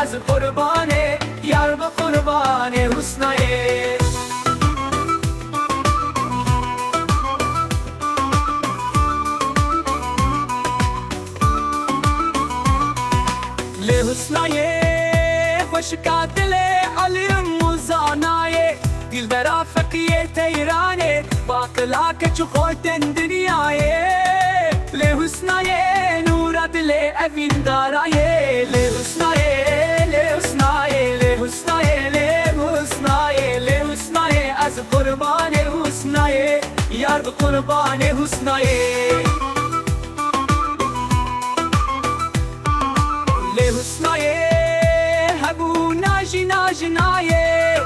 از قربانه یار به قربان حسنایه لحسنایه خوشکا دل علیم و زانایه دل برا فقیه تیرانه باقلا که چو خودن دنیایه لحسنایه نور دل اوین دارایه لحسنایه لحسنایه لحسنایه لحسنایه لحسنایه از قربان حسنایه یار به قربان حسنایه لحسنایه هبو ناجی ناجنایه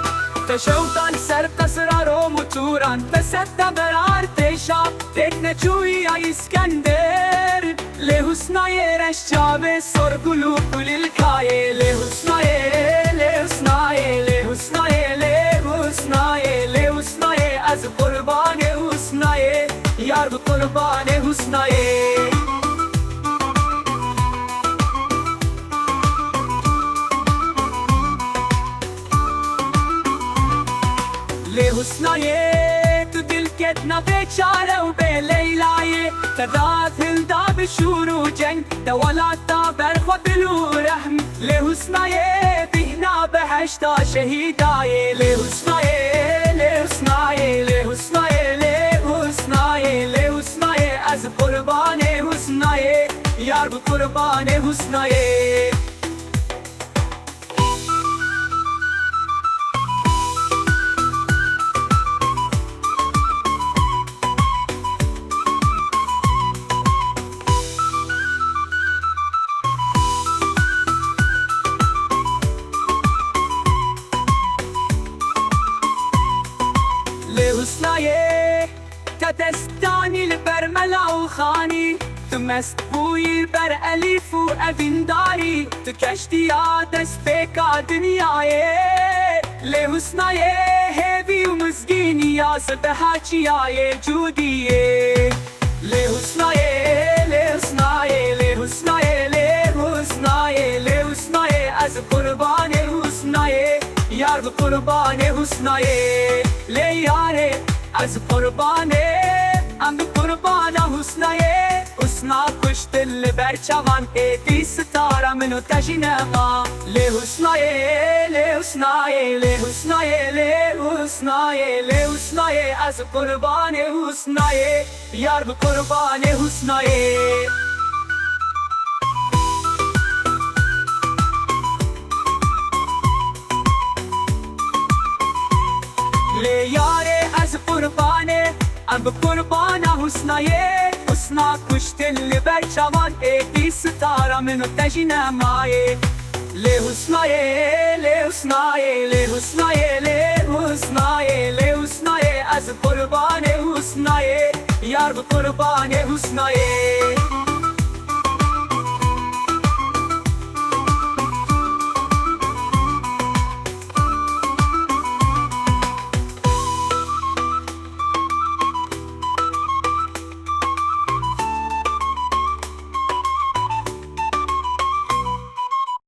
تشوطان سر قصرار و مطوران بسد برار تشا تکنه چوی اسکندر لحسنایه رشجاب سرگلو کللکایه لحسنایه لحسنایه لحسنایه لحسنایه لحسنایه از قربان حسنایه یار به قربان حسنایه لحسنایه تو دل کتنا بیچاره و به لیلایه تداد هلدا بشور و جنگ دولاتا برخوا بلو رحم لحسنایه بهنا بهشتا شهیدایه لحسنایه لحسنایه لحسنایه لحسنایه لحسنایه از قربان حسنایه یار به قربان حسنایه لحسنایه تدستانی لبرملا و خانی تو مسبوی بر الیف و اوینداری تو کشتی دست بکا دنیایه لحسنایه هیوی و مزگینی یا سبهاچیایه جودیه لحسنایه لحسنایه لحسنایه لحسنایه لحسنایه از قربان حسنایه یار به قربان حسنایه لیاره از قربانه ام به قربان حسنایه حسنا کش دل برچوان ایدی ستاره منو تجینما لحسنایه لحسنایه لحسنایه لحسنایه لحسنایه از قربان حسنایه یار به قربان حسنایه لیاره از قربانه ام به قربان حسنایه حسنا کش دل برچوان ایدی ستاره منو تجینمایه لحسنایه لحسنایه لحسنایه لحسنایه لحسنایه از قربان حسنایه یار به قربان حسنایه